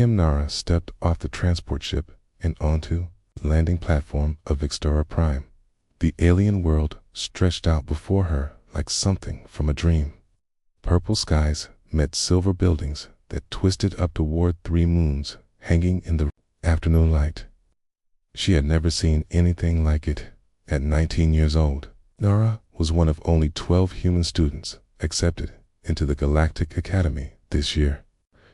Nara stepped off the transport ship and onto the landing platform of Vextora Prime. The alien world stretched out before her like something from a dream. Purple skies met silver buildings that twisted up toward 3 moons hanging in the afternoon light. She had never seen anything like it. At 19 years old, Nara was one of only 12 human students accepted into the Galactic Academy this year.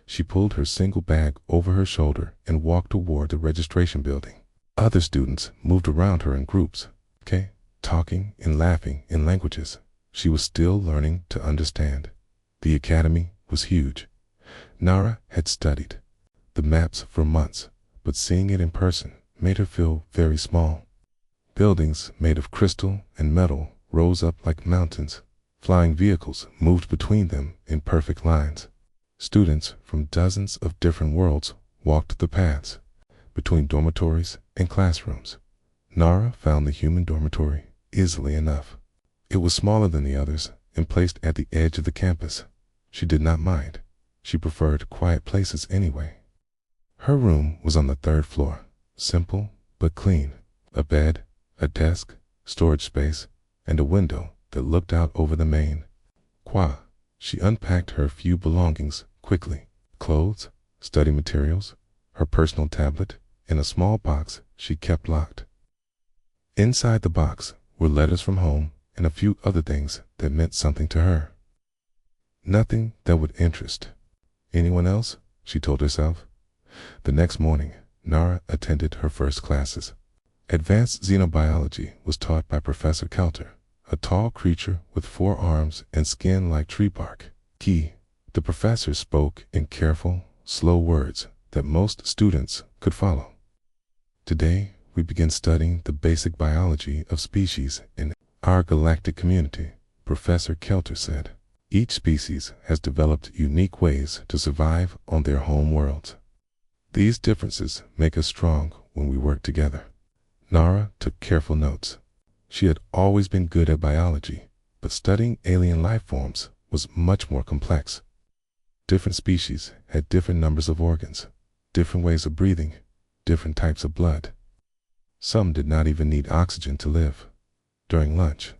She pulled her single bag over her shoulder and walked toward the registration building. Other students moved around her in groups, talking and laughing in languages she was still learning to understand. The academy was huge. Nara had studied the maps for months, but seeing it in person made her feel very small. Buildings made of crystal and metal rose up like mountains. Flying vehicles moved between them in perfect lines. Students from dozens of different worlds walked the paths between dormitories and classrooms. Nara found the human dormitory easily enough. It was smaller than the others and placed at the edge of the campus. She did not mind. She preferred quiet places anyway. Her room was on the 3rd floor, simple but clean. A bed, a desk, storage space, and a window that looked out over the main quad. She unpacked her few belongings quickly: clothes, study materials, her personal tablet, and a small box she kept locked. Inside the box were letters from home and a few other things that meant something to her. Nothing that would interest anyone else, she told herself. The next morning, Nara attended her first classes. Advanced xenobiology was taught by Professor Kelter, a tall creature with 4 arms and skin like tree bark. The professor spoke in careful, slow words that most students could follow. Today, we begin studying the basic biology of species in our galactic community, Professor Kelter said. Each species has developed unique ways to survive on their home worlds. These differences make us strong when we work together. Nara took careful notes. She had always been good at biology, but studying alien life forms was much more complex. Different species had different numbers of organs, different ways of breathing, different types of blood. Some did not even need oxygen to live. During lunch,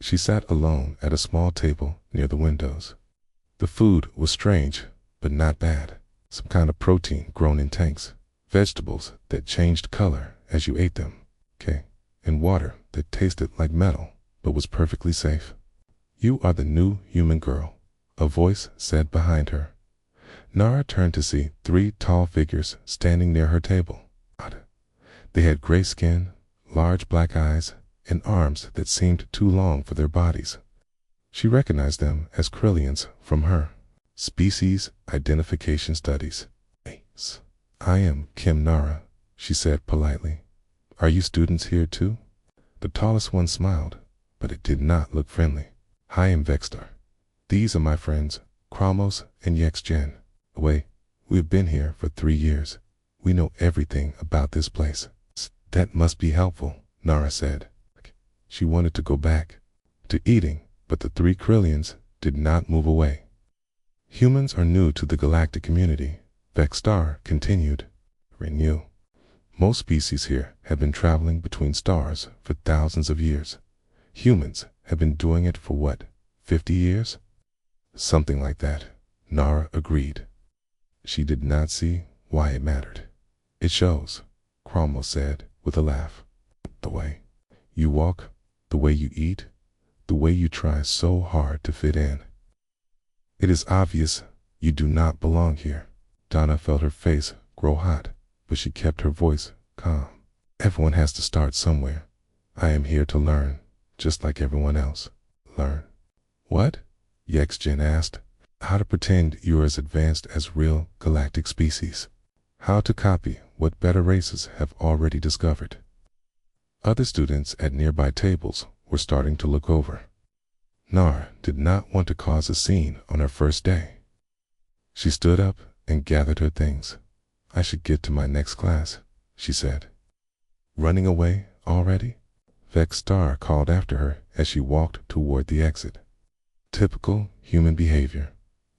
she sat alone at a small table near the windows. The food was strange, but not bad. Some kind of protein grown in tanks, vegetables that changed color as you ate them, and water that tasted like metal but was perfectly safe. "You are the new human girl," a voice said behind her. Nara turned to see 3 tall figures standing near her table. They had gray skin, large black eyes, and arms that seemed too long for their bodies. She recognized them as Krillians from her species identification studies. "I am Kim Nara," she said politely. "Are you students here too?" The tallest one smiled, but it did not look friendly. "I am Vextar. These are my friends, Kramos and Yexgen. We've been here for 3 years. We know everything about this place." "That must be helpful," Nara said. She wanted to go back to eating, but the 3 Krillians did not move away. "Humans are new to the galactic community," Vextar continued. "Renew. Most species here have been traveling between stars for thousands of years. Humans have been doing it for 50 years? Something like that," Nara agreed. She did not see why it mattered. "It shows," Cromwell said with a laugh. "The way you walk, the way you eat, the way you try so hard to fit in. It is obvious you do not belong here." Donna felt her face grow hot, but she kept her voice calm. "Everyone has to start somewhere. I am here to learn, just like everyone else." "Learn? What?" Yexgen asked. "How to pretend you are as advanced as real galactic species. How to copy what better races have already discovered." Other students at nearby tables were starting to look over. Nara did not want to cause a scene on her first day. She stood up and gathered her things. "I should get to my next class," she said. "Running away already?" Vextar called after her as she walked toward the exit. Typical human behavior.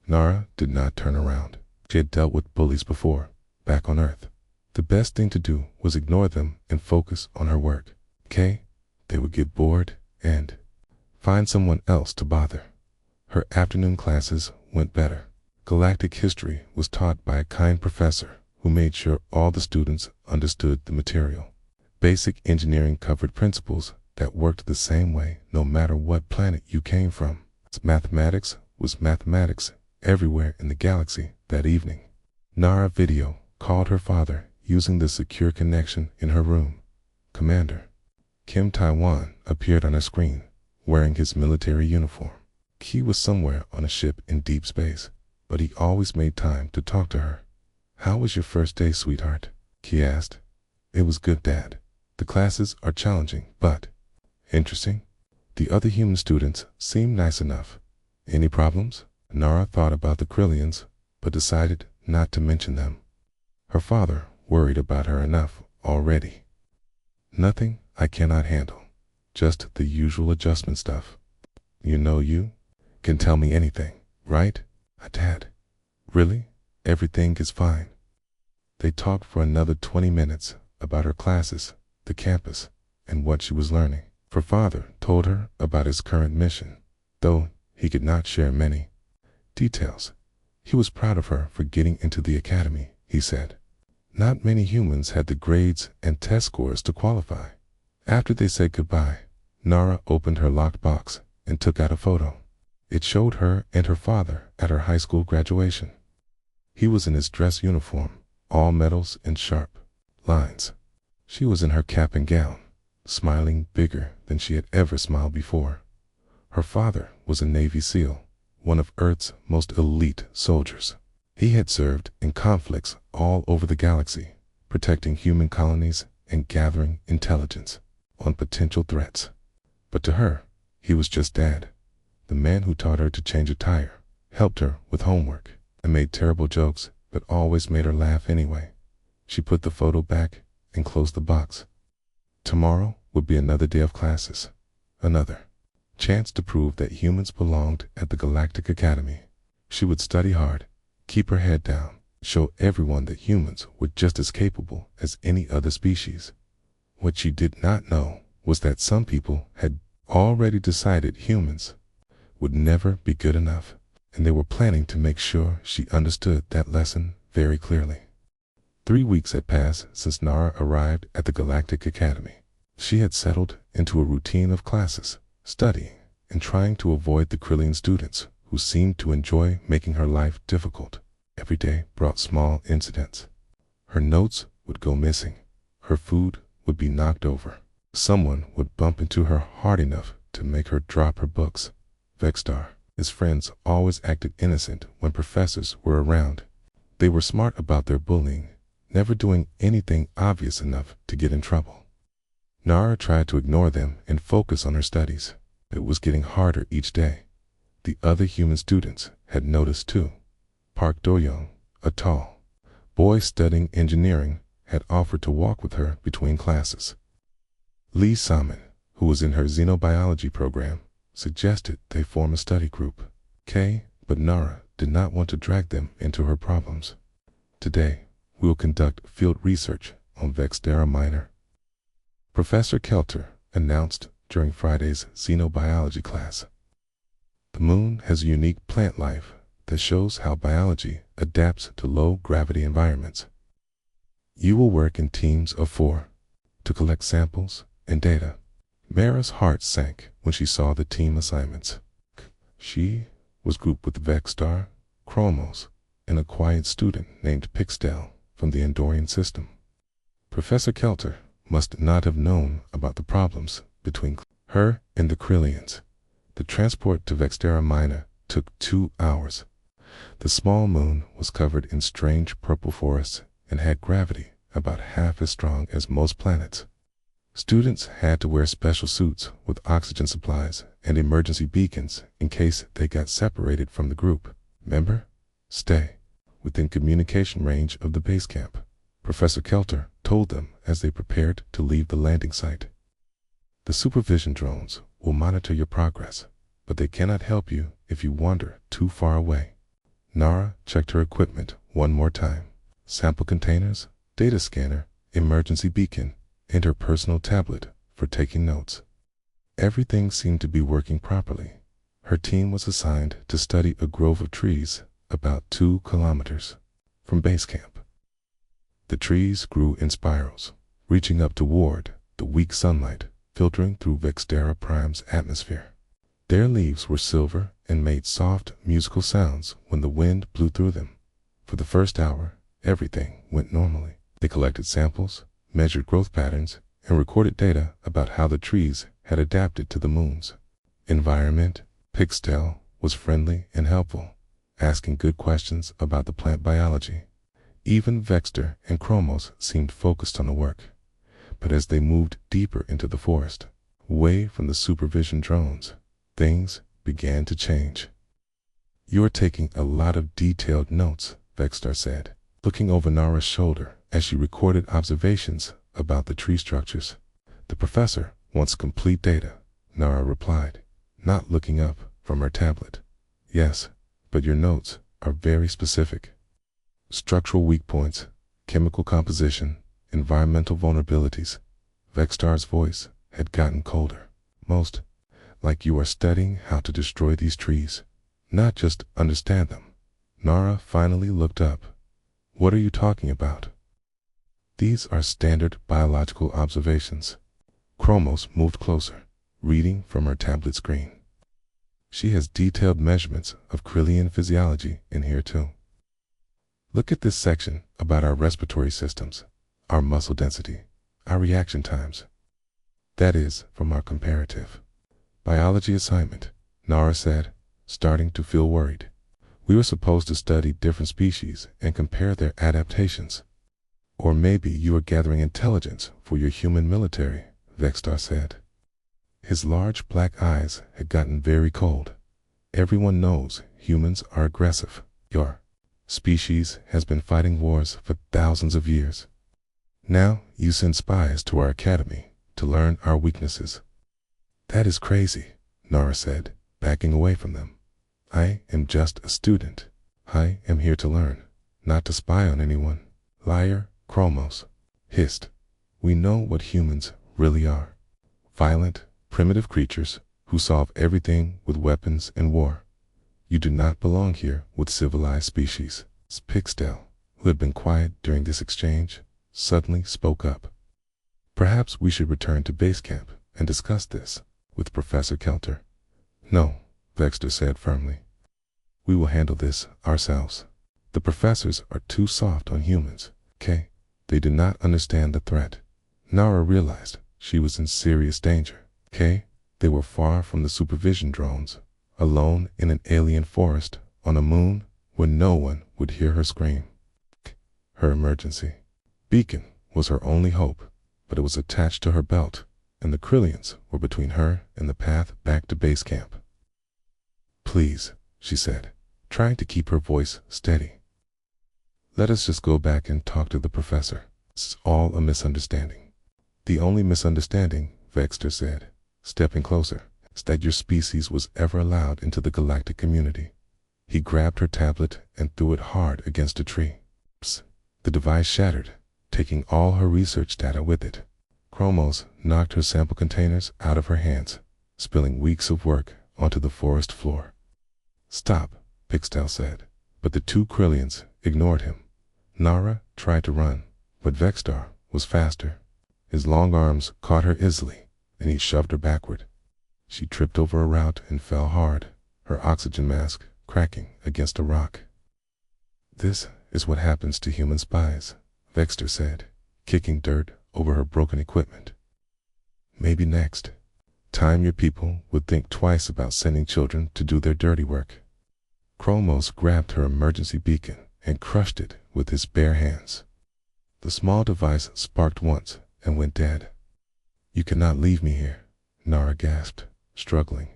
Nara did not turn around. She had dealt with bullies before, back on Earth. The best thing to do was ignore them and focus on her work. They would get bored and find someone else to bother. Her afternoon classes went better. Galactic history was taught by a kind professor who made sure all the students understood the material. Basic engineering covered principles that worked the same way no matter what planet you came from. Mathematics was mathematics everywhere in the galaxy that evening. Nara video called her father using the secure connection in her room. Commander Kim Taiwan appeared on her screen, wearing his military uniform. He was somewhere on a ship in deep space, but he always made time to talk to her. "How was your first day, sweetheart?" he asked. "It was good, Dad. The classes are challenging, but interesting. The other human students seem nice enough." "Any problems?" Nara thought about the Krillians, but decided not to mention them. Her father worried about her enough already. "Nothing I cannot handle. Just the usual adjustment stuff. You can tell me anything, right, Dad?" "Really? Everything is fine." They talked for another 20 minutes about her classes, the campus, and what she was learning. Her father told her about his current mission, though he could not share many details. He was proud of her for getting into the academy, he said. Not many humans had the grades and test scores to qualify. After they said goodbye, Nara opened her locked box and took out a photo. It showed her and her father at her high school graduation. He was in his dress uniform, all medals and sharp lines. She was in her cap and gown, smiling bigger than she had ever smiled before. Her father was a Navy SEAL, one of Earth's most elite soldiers. He had served in conflicts all over the galaxy, protecting human colonies and gathering intelligence on potential threats. But to her, he was just Dad, the man who taught her to change a tire, helped her with homework, and made terrible jokes but always made her laugh anyway. She put the photo back and closed the box. Tomorrow would be another day of classes, another chance to prove that humans belonged at the Galactic Academy. She would study hard, keep her head down, show everyone that humans were just as capable as any other species. What she did not know was that some people had already decided humans would never be good enough, and they were planning to make sure she understood that lesson very clearly. 3 weeks had passed since Nara arrived at the Galactic Academy. She had settled into a routine of classes, studying, and trying to avoid the Krillian students who seemed to enjoy making her life difficult. Every day brought small incidents. Her notes would go missing. Her food would be knocked over. Someone would bump into her hard enough to make her drop her books. Vexstar, his friends always acted innocent when professors were around. They were smart about their bullying, never doing anything obvious enough to get in trouble. Nara tried to ignore them and focus on her studies. It was getting harder each day. The other human students had noticed too. Park Do-young, a tall boy studying engineering, had offered to walk with her between classes. Lee Salmon, who was in her xenobiology program, suggested they form a study group. But Nara did not want to drag them into her problems. "Today, we will conduct field research on Vextera Minor," Professor Kelter announced during Friday's xenobiology class. "The moon has a unique plant life that shows how biology adapts to low-gravity environments. You will work in teams of 4 to collect samples and data." Mara's heart sank when she saw the team assignments. She was grouped with Vexstar, Chromos, and a quiet student named Pixtel from the Andorian system. Professor Kelter must not have known about the problems between her and the Krillians. The transport to Vextera Minor took 2 hours. The small moon was covered in strange purple forests and had gravity about half as strong as most planets. Students had to wear special suits with oxygen supplies and emergency beacons in case they got separated from the group. "Member, stay within communication range of the base camp," Professor Kelter told them as they prepared to leave the landing site. "The supervision drones will monitor your progress, but they cannot help you if you wander too far away." Nara checked her equipment one more time. sample containers, data scanner, emergency beacon, and her personal tablet for taking notes. Everything seemed to be working properly. Her team was assigned to study a grove of trees about 2 kilometers from base camp. The trees grew in spirals, reaching up toward the weak sunlight filtering through Vextera Prime's atmosphere. Their leaves were silver and made soft, musical sounds when the wind blew through them. For the first hour, everything went normally. They collected samples, measured growth patterns, and recorded data about how the trees had adapted to the moon's environment. Pixtel was friendly and helpful, asking good questions about the plant biology. Even Vexter and Chromos seemed focused on the work. But as they moved deeper into the forest, away from the supervision drones, things began to change. "You're taking a lot of detailed notes," Vexter said, looking over Nara's shoulder as she recorded observations about the tree structures. "The professor wants complete data," Nara replied, not looking up from her tablet. "Yes, but your notes are very specific. Structural weak points, chemical composition, environmental vulnerabilities." Vextar's voice had gotten colder. "Most like you are studying how to destroy these trees, not just understand them." Nara finally looked up. "What are you talking about?" "These are standard biological observations." Chromos moved closer, reading from her tablet screen. "She has detailed measurements of Krillian physiology in here too. Look at this section about our respiratory systems, our muscle density, our reaction times. That is from our comparative biology assignment," Nara said, starting to feel worried. "We were supposed to study different species and compare their adaptations." "Or maybe you are gathering intelligence for your human military," Vextar said. His large black eyes had gotten very cold. "Everyone knows humans are aggressive. Your species has been fighting wars for thousands of years. Now you send spies to our academy to learn our weaknesses." "That is crazy," Nara said, backing away from them. "I am just a student. I am here to learn, not to spy on anyone." "Liar," Chromos hissed. "We know what humans really are. Violent, primitive creatures who solve everything with weapons and war. You do not belong here with civilized species." Pixtel, who had been quiet during this exchange, suddenly spoke up. "Perhaps we should return to base camp and discuss this with Professor Kelter." "No," Vexter said firmly. "We will handle this ourselves. The professors are too soft on humans, okay? They do not understand the threat." Nara realized she was in serious danger, okay? They were far from the supervision drones, alone in an alien forest on a moon where no one would hear her scream. Her emergency beacon was her only hope, but it was attached to her belt, and the Krillians were between her and the path back to base camp. "Please," she said, trying to keep her voice steady. "Let us just go back and talk to the professor. It's all a misunderstanding." "The only misunderstanding," Vexter said, stepping closer, "is that your species was ever allowed into the galactic community." He grabbed her tablet and threw it hard against a tree. Psst. The device shattered, taking all her research data with it. Chromos knocked her sample containers out of her hands, spilling weeks of work onto the forest floor. "Stop," Pixtel said, but the 2 Krillians ignored him. Nara tried to run, but Vextar was faster. His long arms caught her easily, and he shoved her backward. She tripped over a route and fell hard, her oxygen mask cracking against a rock. "This is what happens to human spies," Vexter said, kicking dirt over her broken equipment. "Maybe next time your people would think twice about sending children to do their dirty work." Chromos grabbed her emergency beacon and crushed it with his bare hands. The small device sparked once and went dead. "You cannot leave me here," Nara gasped, struggling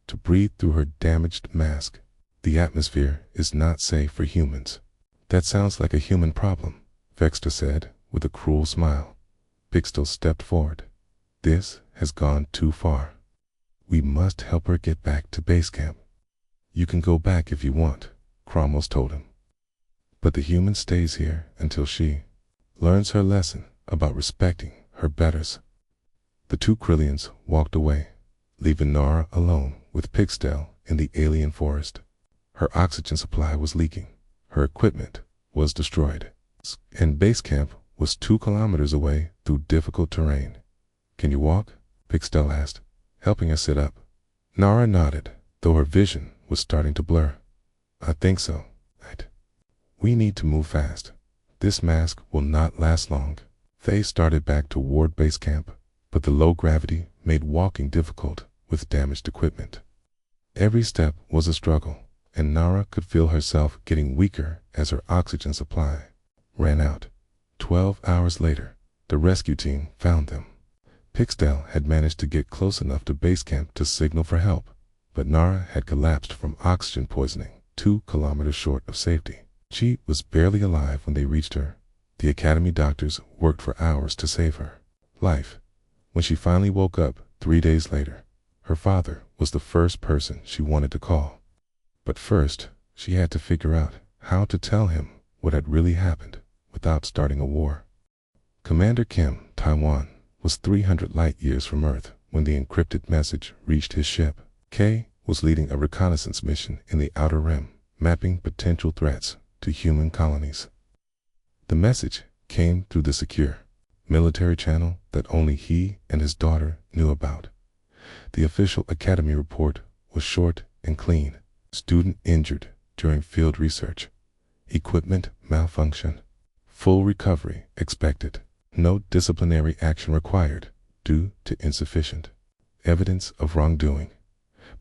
to breathe through her damaged mask. "The atmosphere is not safe for humans." "That sounds like a human problem," Vexter said with a cruel smile. Pixtel stepped forward. "This has gone too far. We must help her get back to base camp." "You can go back if you want," Chromos told him. But the human stays here until she learns her lesson about respecting her betters. The two Krillians walked away, leaving Nara alone with Pixtel in the alien forest. Her oxygen supply was leaking, her equipment was destroyed, and base camp was 2 kilometers away through difficult terrain. "Can you walk?" Pixtel asked, helping her sit up. Nara nodded, though her vision was starting to blur. "I think so. We need to move fast. This mask will not last long." They started back toward base camp, but the low gravity made walking difficult with damaged equipment. Every step was a struggle, and Nara could feel herself getting weaker as her oxygen supply ran out. 12 hours later, the rescue team found them. Pixtel had managed to get close enough to base camp to signal for help, but Nara had collapsed from oxygen poisoning 2 kilometers short of safety. She was barely alive when they reached her. The academy doctors worked for hours to save her life. When she finally woke up 3 days later, her father was the first person she wanted to call. But first, she had to figure out how to tell him what had really happened without starting a war. Commander Kim, Taiwan, was 300 light years from Earth when the encrypted message reached his ship. Kay was leading a reconnaissance mission in the Outer Rim, mapping potential threats to human colonies. The message came through the secure military channel that only he and his daughter knew about. The official academy report was short and clean. Student injured during field research. Equipment malfunction. Full recovery expected. No disciplinary action required due to insufficient evidence of wrongdoing.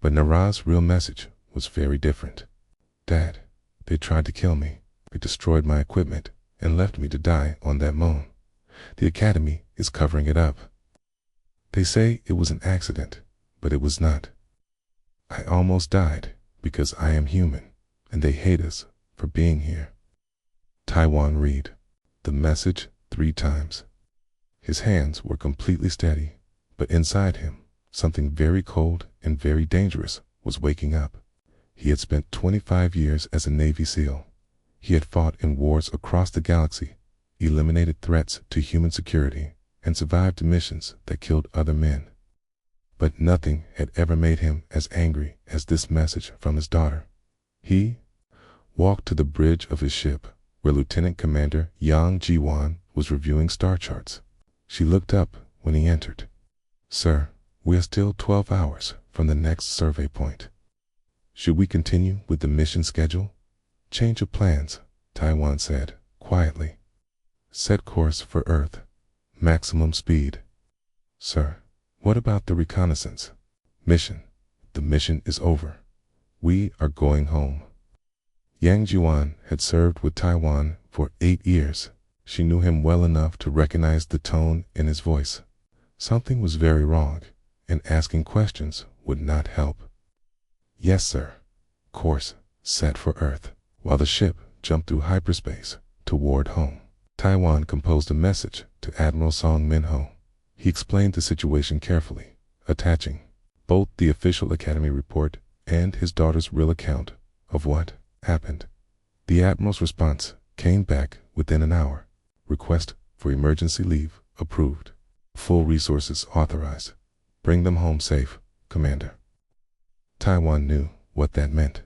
But Nara's real message was very different. "Dad, they tried to kill me. They destroyed my equipment and left me to die on that moon. The academy is covering it up. They say it was an accident, but it was not. I almost died because I am human, and they hate us for being here." Taiwan read the message 3 times. His hands were completely steady, but inside him, something very cold and very dangerous was waking up. He had spent 25 years as a Navy SEAL. He had fought in wars across the galaxy, eliminated threats to human security, and survived missions that killed other men. But nothing had ever made him as angry as this message from his daughter. He walked to the bridge of his ship, where Lieutenant Commander Yang Jiwan was reviewing star charts. She looked up when he entered. "Sir, we are still 12 hours from the next survey point. Should we continue with the mission schedule?" "Change of plans," Taiwan said quietly. "Set course for Earth. Maximum speed." "Sir, what about the reconnaissance mission?" "The mission is over. We are going home." Yang Jiwan had served with Taiwan for 8 years. She knew him well enough to recognize the tone in his voice. Something was very wrong, and asking questions would not help. "Yes, sir." Course set for Earth. While the ship jumped through hyperspace toward home, Taiwan composed a message to Admiral Song Minho. He explained the situation carefully, attaching both the official academy report and his daughter's real account of what happened. The Admiral's response came back within an hour. Request for emergency leave approved. Full resources authorized. Bring them home safe, Commander. Taiwan knew what that meant.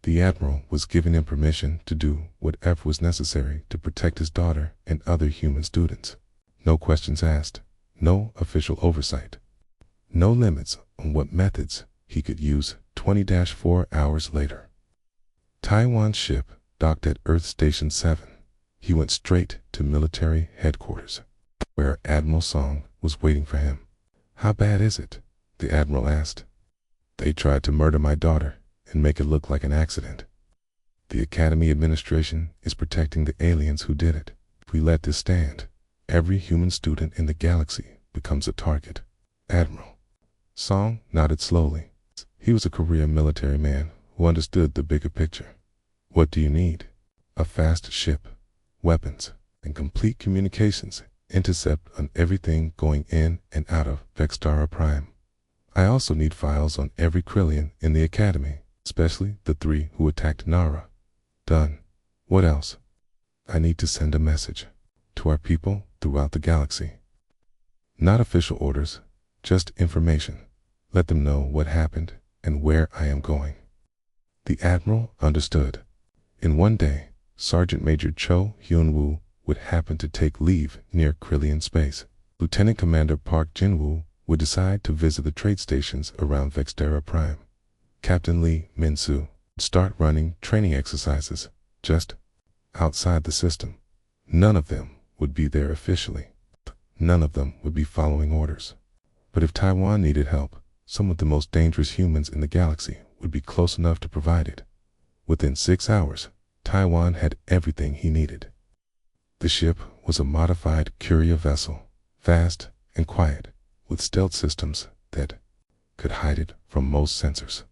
The Admiral was giving him permission to do whatever was necessary to protect his daughter and other human students. No questions asked, no official oversight, no limits on what methods he could use. 20-4 hours later, Taiwan's ship docked at Earth Station 7. He went straight to military headquarters, where Admiral Song was waiting for him. "How bad is it?" the Admiral asked. "They tried to murder my daughter and make it look like an accident. The Academy administration is protecting the aliens who did it. If we let this stand, every human student in the galaxy becomes a target." Admiral Song nodded slowly. He was a career military man who understood the bigger picture. "What do you need?" "A fast ship, weapons, and complete communications intercept on everything going in and out of Vextara Prime. I also need files on every Krillian in the Academy, especially the 3 who attacked Nara." "Done. What else? I need to send a message to our people throughout the galaxy. Not official orders, just information. Let them know what happened and where I am going. The Admiral understood. In one day, Sergeant Major Cho Hyun-woo would happen to take leave near Krillian space. Lieutenant Commander Park Jin-woo would decide to visit the trade stations around Vextera Prime. Captain Lee Min-soo would start running training exercises just outside the system. None of them would be there officially. None of them would be following orders. But if Taiwan needed help, some of the most dangerous humans in the galaxy would be close enough to provide it. Within 6 hours, Taiwan had everything he needed. The ship was a modified courier vessel, fast and quiet, with stealth systems that could hide it from most sensors.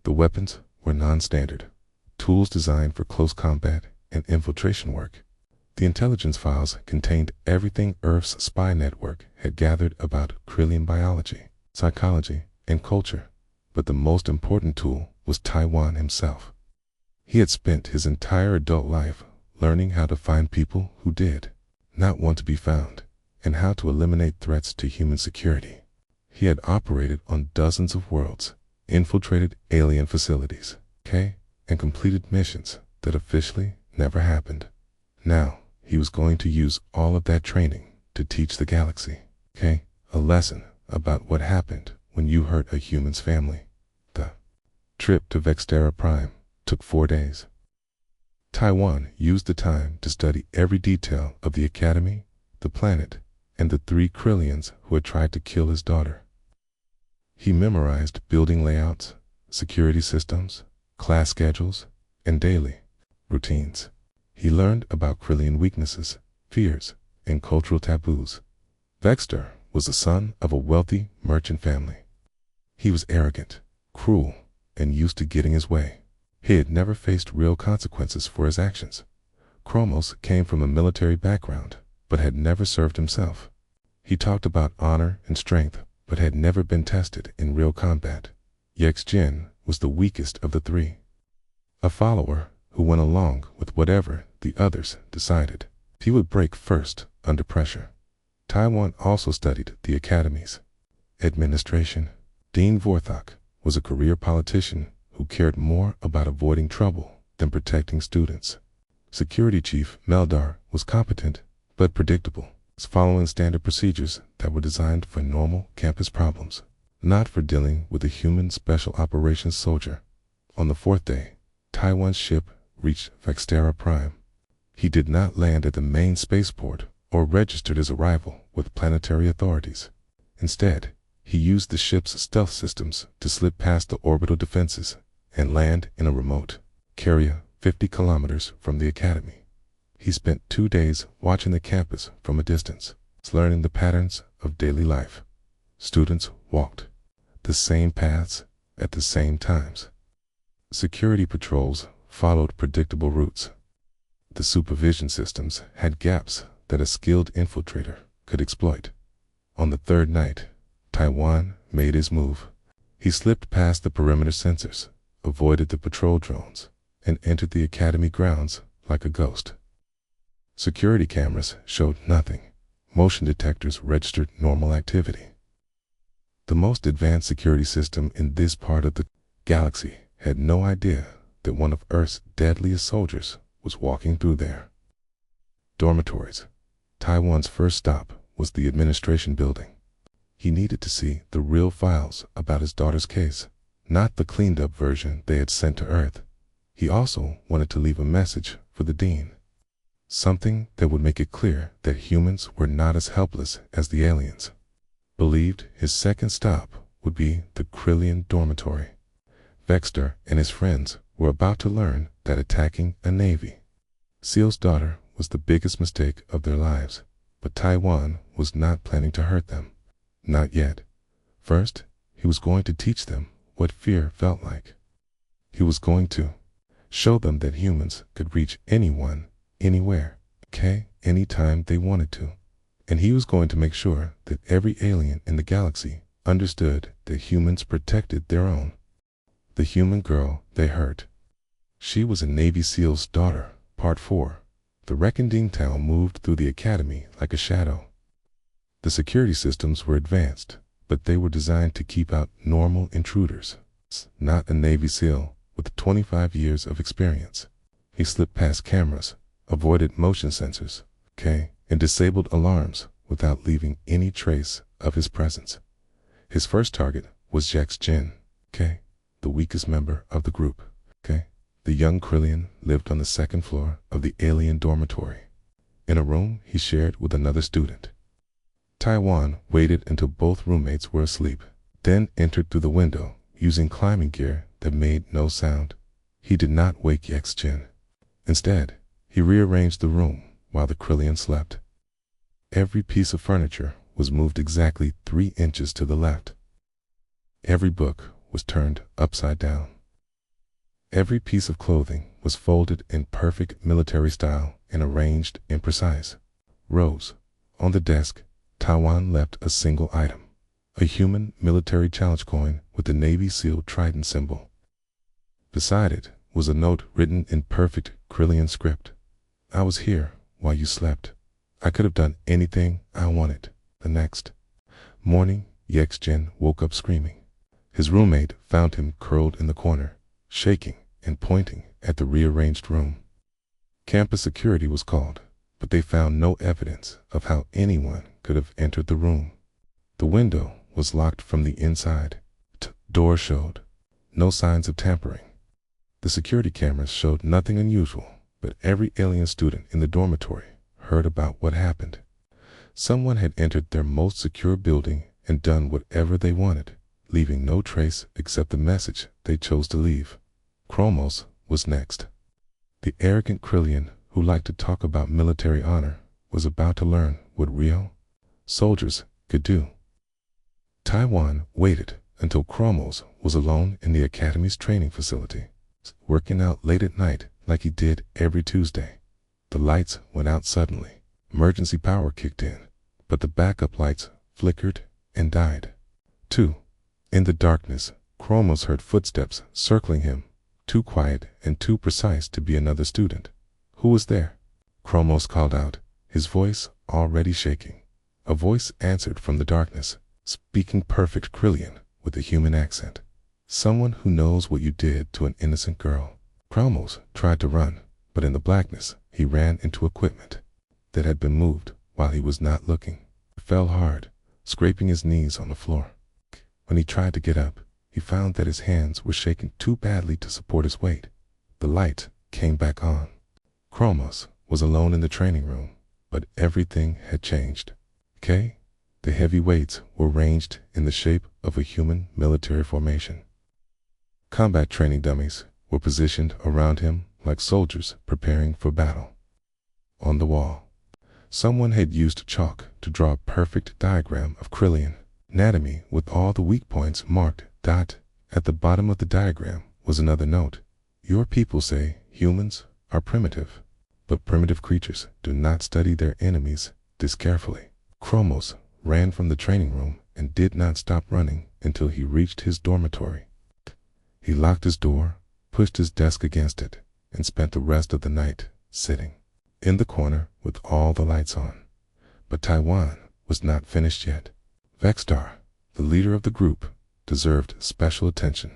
The weapons were non-standard, tools designed for close combat and infiltration work. The intelligence files contained everything Earth's spy network had gathered about Krillian biology, psychology, and culture. But the most important tool was Taiwan himself. He had spent his entire adult life learning how to find people who did not want to be found, and how to eliminate threats to human security. He had operated on dozens of worlds, infiltrated alien facilities, and completed missions that officially never happened. Now, he was going to use all of that training to teach the galaxy, a lesson about what happened when you hurt a human's family. The trip to Vextera Prime took 4 days. Taiwan used the time to study every detail of the Academy, the planet, and the 3 Krillians who had tried to kill his daughter. He memorized building layouts, security systems, class schedules, and daily routines. He learned about Krillian weaknesses, fears, and cultural taboos. Vexter was the son of a wealthy merchant family. He was arrogant, cruel, and used to getting his way. He had never faced real consequences for his actions. Chromos came from a military background, but had never served himself. He talked about honor and strength, but had never been tested in real combat. Yex-Jin was the weakest of the 3. A follower who went along with whatever the others decided. He would break first under pressure. Taiwan also studied the Academy's administration. Dean Vorthok was a career politician who cared more about avoiding trouble than protecting students. Security Chief Meldar was competent but predictable, following standard procedures that were designed for normal campus problems, not for dealing with a human special operations soldier. On the 4th day, Taiwan's ship reached Vextera Prime. He did not land at the main spaceport or registered his arrival with planetary authorities. Instead, he used the ship's stealth systems to slip past the orbital defenses and land in a remote area 50 kilometers from the Academy. He spent 2 days watching the campus from a distance, learning the patterns of daily life. Students walked the same paths at the same times. Security patrols followed predictable routes. The supervision systems had gaps that a skilled infiltrator could exploit. On the 3rd night, Taiwan made his move. He slipped past the perimeter sensors, avoided the patrol drones, and entered the Academy grounds like a ghost. Security cameras showed nothing. Motion detectors registered normal activity. The most advanced security system in this part of the galaxy had no idea that one of Earth's deadliest soldiers was walking through there. Dormitories. Taiwan's first stop was the administration building. He needed to see the real files about his daughter's case, not the cleaned-up version they had sent to Earth. He also wanted to leave a message for the Dean, something that would make it clear that humans were not as helpless as the aliens. Believed his second stop would be the Krillian dormitory. Vexter and his friends were about to learn that attacking a navy SEAL's daughter was the biggest mistake of their lives, but Taiwan was not planning to hurt them. Not yet. First, he was going to teach them what fear felt like. He was going to show them that humans could reach anyone, anywhere, anytime they wanted to. And he was going to make sure that every alien in the galaxy understood that humans protected their own. The human girl they hurt. She was a Navy SEAL's daughter, Part 4. The Reckoning Town moved through the academy like a shadow. The security systems were advanced, but they were designed to keep out normal intruders. Not a Navy SEAL with 25 years of experience. He slipped past cameras, avoided motion sensors, and disabled alarms without leaving any trace of his presence. His first target was Jax Jin, the weakest member of the group. The young Krillian lived on the second floor of the alien dormitory, in a room he shared with another student. Taiwan waited until both roommates were asleep, then entered through the window using climbing gear that made no sound. He did not wake Jax Jin. Instead, he rearranged the room while the Krillian slept. Every piece of furniture was moved exactly 3 inches to the left. Every book was turned upside down. Every piece of clothing was folded in perfect military style and arranged in precise rows. On the desk, Taiwan left a single item, a human military challenge coin with the Navy SEAL Trident symbol. Beside it was a note written in perfect Krillian script. "I was here while you slept. I could have done anything I wanted." The next morning, Jax Jin woke up screaming. His roommate found him curled in the corner, shaking and pointing at the rearranged room. Campus security was called, but they found no evidence of how anyone could have entered the room. The window was locked from the inside. Door showed no signs of tampering. The security cameras showed nothing unusual, but every alien student in the dormitory heard about what happened. Someone had entered their most secure building and done whatever they wanted, leaving no trace except the message they chose to leave. Chromos was next. The arrogant Krillian who liked to talk about military honor was about to learn what real soldiers could do. Taiwan waited until Chromos was alone in the academy's training facility, working out late at night like he did every Tuesday. The lights went out suddenly. Emergency power kicked in, but the backup lights flickered and died. In the darkness, Chromos heard footsteps circling him, too quiet and too precise to be another student. "Who was there?" Chromos called out, his voice already shaking. A voice answered from the darkness, speaking perfect Krillian with a human accent. "Someone who knows what you did to an innocent girl." Chromos tried to run, but in the blackness, he ran into equipment that had been moved while he was not looking. He fell hard, scraping his knees on the floor. When he tried to get up, he found that his hands were shaking too badly to support his weight. The light came back on. Chromos was alone in the training room, but everything had changed. The heavy weights were ranged in the shape of a human military formation. Combat training dummies were positioned around him like soldiers preparing for battle. On the wall, someone had used chalk to draw a perfect diagram of Krillian anatomy with all the weak points marked. At the bottom of the diagram was another note. "Your people say humans are primitive, but primitive creatures do not study their enemies this carefully." Chromos ran from the training room and did not stop running until he reached his dormitory. He locked his door, pushed his desk against it, and spent the rest of the night sitting in the corner with all the lights on. But Taiwan was not finished yet. Vexstar, the leader of the group, deserved special attention.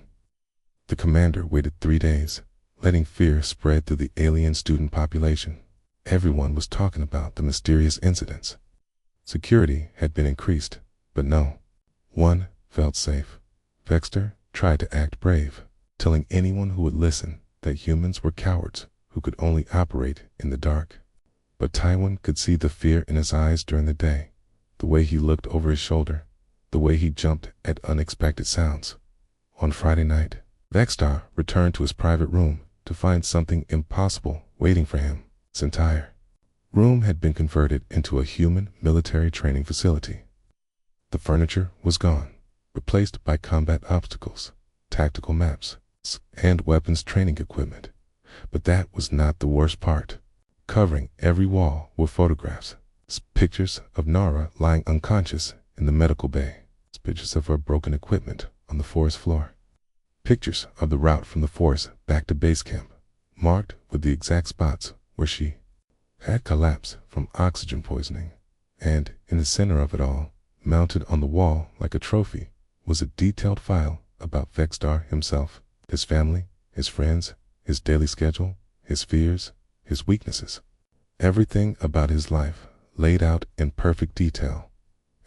The commander waited 3 days, letting fear spread through the alien student population. Everyone was talking about the mysterious incidents. Security had been increased, but no one felt safe. Vexstar tried to act brave, telling anyone who would listen that humans were cowards who could only operate in the dark. But Taiwan could see the fear in his eyes during the day, the way he looked over his shoulder, the way he jumped at unexpected sounds. On Friday night, Vexstar returned to his private room to find something impossible waiting for him. His entire room had been converted into a human military training facility. The furniture was gone, replaced by combat obstacles, tactical maps, and weapons training equipment. But that was not the worst part. Covering every wall were photographs, pictures of Nara lying unconscious in the medical bay, pictures of her broken equipment on the forest floor, pictures of the route from the forest back to base camp, marked with the exact spots where she had collapsed from oxygen poisoning. And in the center of it all, mounted on the wall like a trophy, was a detailed file about Vextar himself, his family, his friends, his daily schedule, his fears, his weaknesses. Everything about his life laid out in perfect detail.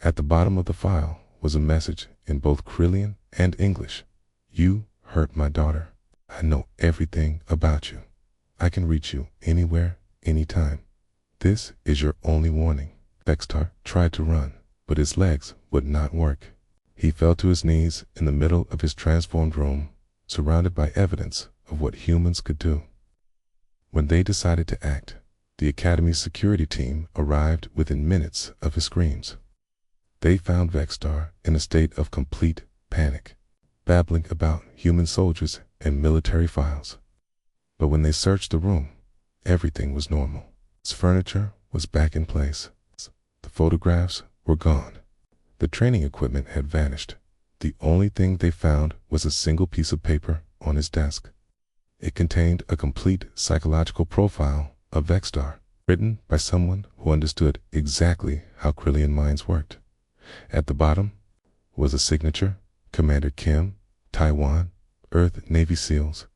At the bottom of the file was a message in both Krillian and English. You hurt my daughter. I know everything about you. I can reach you anywhere, anytime. This is your only warning. Vextar tried to run, but his legs would not work. He fell to his knees in the middle of his transformed room, surrounded by evidence of what humans could do. When they decided to act, the Academy's security team arrived within minutes of his screams. They found Vextar in a state of complete panic, babbling about human soldiers and military files. But when they searched the room, everything was normal. His furniture was back in place. The photographs were gone. The training equipment had vanished. The only thing they found was a single piece of paper on his desk. It contained a complete psychological profile of Vextar, written by someone who understood exactly how Krillian minds worked. At the bottom was a signature, Commander Kim, Taiwan, Earth Navy SEALs.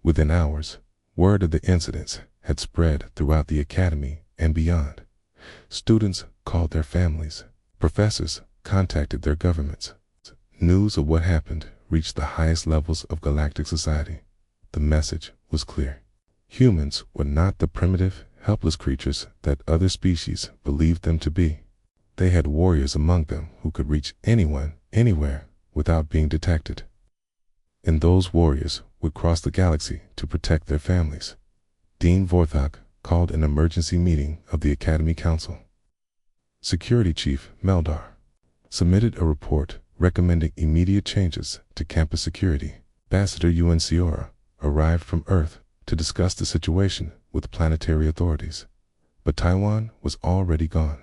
Within hours, word of the incidents had spread throughout the Academy and beyond. Students called their families. Professors contacted their governments. News of what happened reached the highest levels of galactic society. The message was clear. Humans were not the primitive, helpless creatures that other species believed them to be. They had warriors among them who could reach anyone, anywhere, without being detected. And those warriors would cross the galaxy to protect their families. Dean Vorthok called an emergency meeting of the Academy Council. Security Chief Meldar submitted a report recommending immediate changes to campus security. Ambassador Unciora arrived from Earth to discuss the situation with planetary authorities. But Taiwan was already gone.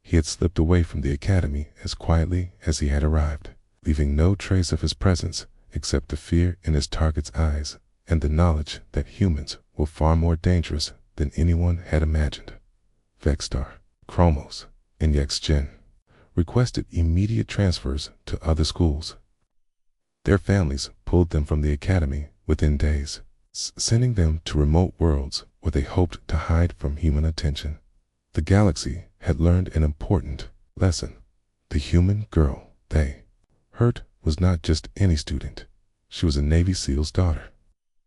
He had slipped away from the Academy as quietly as he had arrived, leaving no trace of his presence except the fear in his target's eyes and the knowledge that humans were far more dangerous than anyone had imagined. Vextar, Chromos, and Yexgen requested immediate transfers to other schools. Their families pulled them from the Academy within days, sending them to remote worlds where they hoped to hide from human attention. The galaxy had learned an important lesson. The human girl they hurt was not just any student. She was a Navy SEAL's daughter.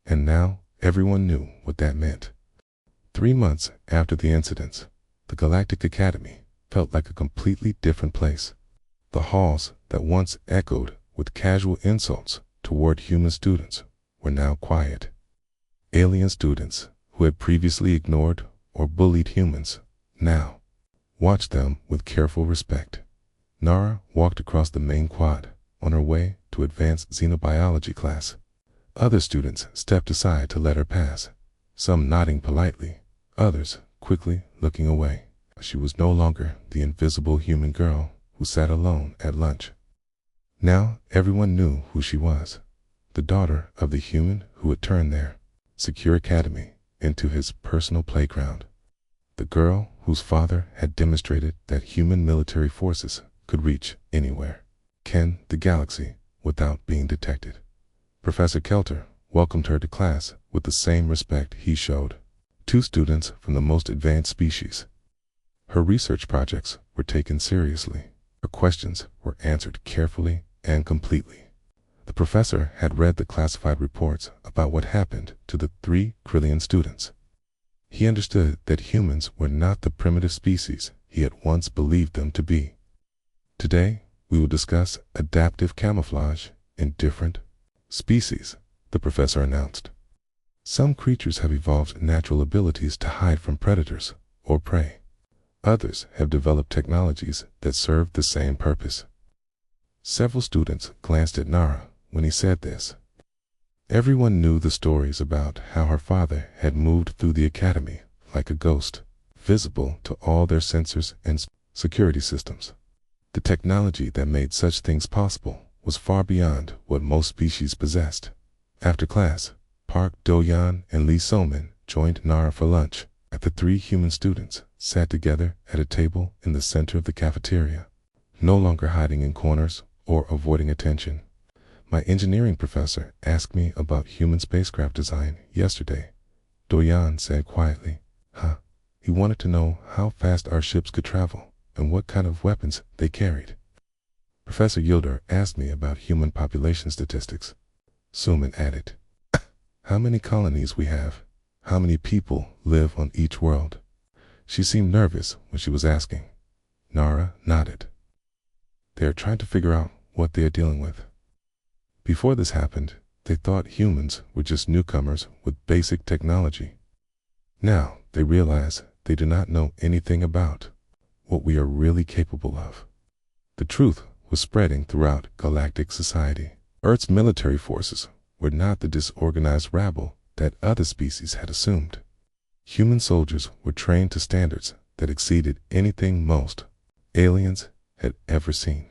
And now everyone knew what that meant. 3 months after the incidents, the Galactic Academy felt like a completely different place. The halls that once echoed with casual insults toward human students were now quiet. Alien students who had previously ignored or bullied humans now watched them with careful respect. Nara walked across the main quad on her way to advanced xenobiology class. Other students stepped aside to let her pass, some nodding politely, others quickly looking away. She was no longer the invisible human girl who sat alone at lunch. Now everyone knew who she was, the daughter of the human who had turned their secure academy into his personal playground. The girl whose father had demonstrated that human military forces could reach anywhere, ken the galaxy without being detected. Professor Kelter welcomed her to class with the same respect he showed. 2 students from the most advanced species. Her research projects were taken seriously. Her questions were answered carefully and completely. The professor had read the classified reports about what happened to the 3 Krillian students. He understood that humans were not the primitive species he had once believed them to be. Today, we will discuss adaptive camouflage in different species, the professor announced. Some creatures have evolved natural abilities to hide from predators or prey. Others have developed technologies that serve the same purpose. Several students glanced at Nara when he said this. Everyone knew the stories about how her father had moved through the academy like a ghost, visible to all their sensors and security systems. The technology that made such things possible was far beyond what most species possessed. After class, Park Do-Yan and Lee So-min joined Nara for lunch. The three human students sat together at a table in the center of the cafeteria, no longer hiding in corners or avoiding attention. My engineering professor asked me about human spacecraft design yesterday, Doyan said quietly. Huh? He wanted to know how fast our ships could travel and what kind of weapons they carried. Professor Yilder asked me about human population statistics. Suman added, how many colonies we have, how many people live on each world. She seemed nervous when she was asking. Nara nodded. They are trying to figure out what they are dealing with. Before this happened, they thought humans were just newcomers with basic technology. Now they realize they do not know anything about what we are really capable of. The truth was spreading throughout galactic society. Earth's military forces were not the disorganized rabble that other species had assumed. Human soldiers were trained to standards that exceeded anything most aliens had ever seen.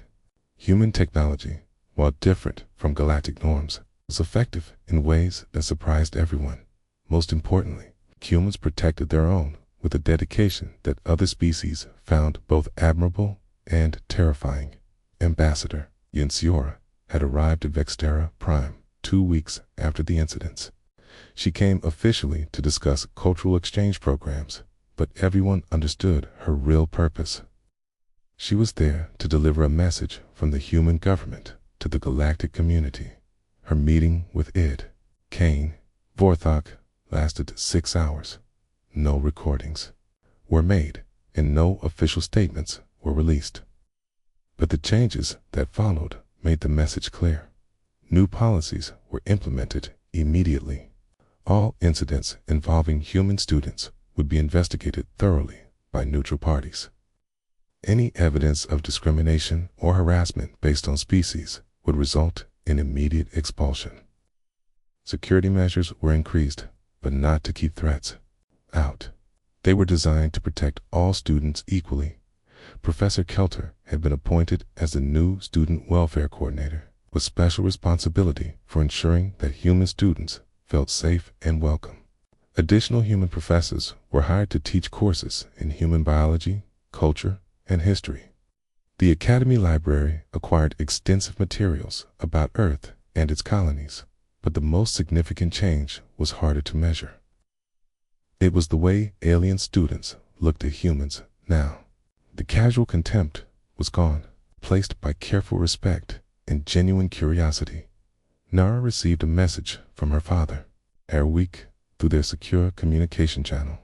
Human technology, while different from galactic norms, was effective in ways that surprised everyone. Most importantly, humans protected their own with a dedication that other species found both admirable and terrifying. Ambassador Yensiora had arrived at Vextera Prime 2 weeks after the incidents. She came officially to discuss cultural exchange programs, but everyone understood her real purpose. She was there to deliver a message from the human government to the galactic community. Her meeting with Id, Kane, Vorthok lasted 6 hours. No recordings were made, and no official statements were released. But the changes that followed made the message clear. New policies were implemented immediately. All incidents involving human students would be investigated thoroughly by neutral parties. Any evidence of discrimination or harassment based on species would result in immediate expulsion. Security measures were increased, but not to keep threats out. They were designed to protect all students equally. Professor Kelter had been appointed as the new student welfare coordinator, with special responsibility for ensuring that human students felt safe and welcome. Additional human professors were hired to teach courses in human biology, culture, and history. The Academy Library acquired extensive materials about Earth and its colonies, but the most significant change was harder to measure. It was the way alien students looked at humans now. The casual contempt was gone, placed by careful respect and genuine curiosity. Nara received a message from her father, Erweek, through their secure communication channel.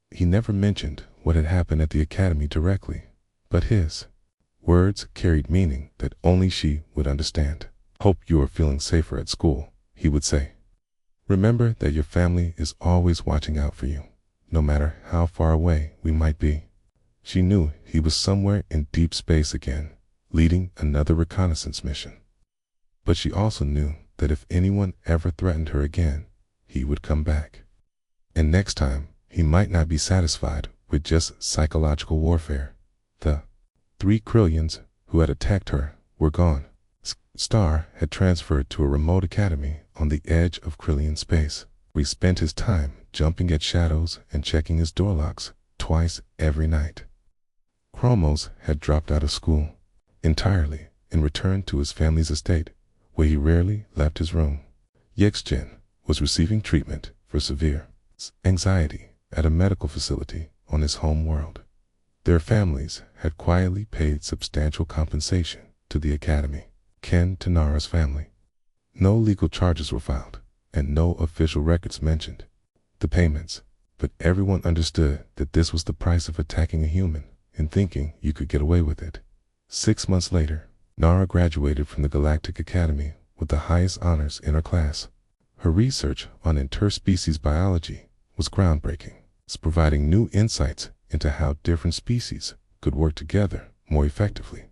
He never mentioned what had happened at the academy directly, but his words carried meaning that only she would understand. Hope you are feeling safer at school, he would say. Remember that your family is always watching out for you, no matter how far away we might be. She knew he was somewhere in deep space again, leading another reconnaissance mission. But she also knew that if anyone ever threatened her again, he would come back. And next time, he might not be satisfied with just psychological warfare. The 3 Krillians who had attacked her were gone. Star had transferred to a remote academy on the edge of Krillian space, where he spent his time jumping at shadows and checking his door locks twice every night. Chromos had dropped out of school entirely and returned to his family's estate, where he rarely left his room. Yexgen was receiving treatment for severe anxiety at a medical facility on his home world. Their families had quietly paid substantial compensation to the academy, kin to Nara's family. No legal charges were filed, and no official records mentioned the payments, but everyone understood that this was the price of attacking a human and thinking you could get away with it. 6 months later, Nara graduated from the Galactic Academy with the highest honors in her class. Her research on interspecies biology was groundbreaking, providing new insights into how different species could work together more effectively.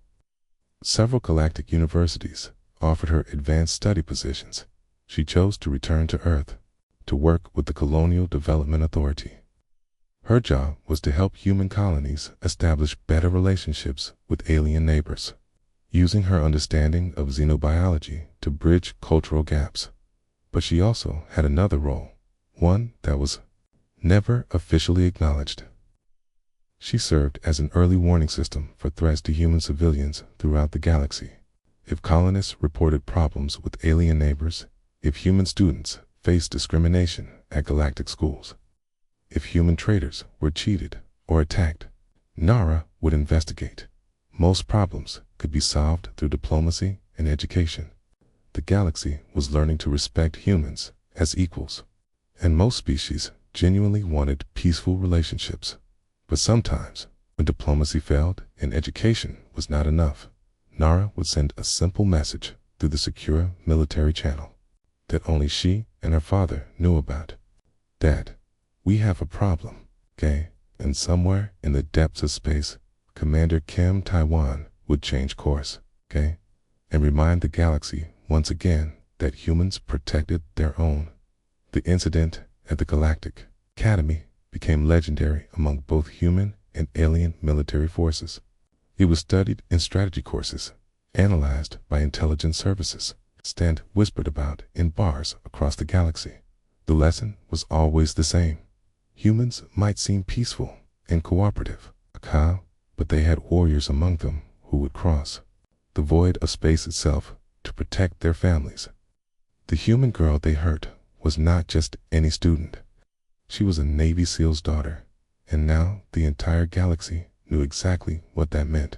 Several galactic universities offered her advanced study positions. She chose to return to Earth to work with the Colonial Development Authority. Her job was to help human colonies establish better relationships with alien neighbors, using her understanding of xenobiology to bridge cultural gaps. But she also had another role, one that was never officially acknowledged. She served as an early warning system for threats to human civilians throughout the galaxy. If colonists reported problems with alien neighbors, if human students faced discrimination at galactic schools, if human traders were cheated or attacked, Nara would investigate. Most problems could be solved through diplomacy and education. The galaxy was learning to respect humans as equals, and most species genuinely wanted peaceful relationships. But sometimes, when diplomacy failed and education was not enough, Nara would send a simple message through the secure military channel that only she and her father knew about. "Dad, we have a problem, okay?" And somewhere in the depths of space, Commander Kim Taiwan would change course, okay? And remind the galaxy once again that humans protected their own. The incident at the Galactic Academy became legendary among both human and alien military forces. It was studied in strategy courses, analyzed by intelligence services, and whispered about in bars across the galaxy. The lesson was always the same. Humans might seem peaceful and cooperative, but they had warriors among them who would cross the void of space itself to protect their families. The human girl they hurt was not just any student. She was a Navy SEAL's daughter, and now the entire galaxy knew exactly what that meant.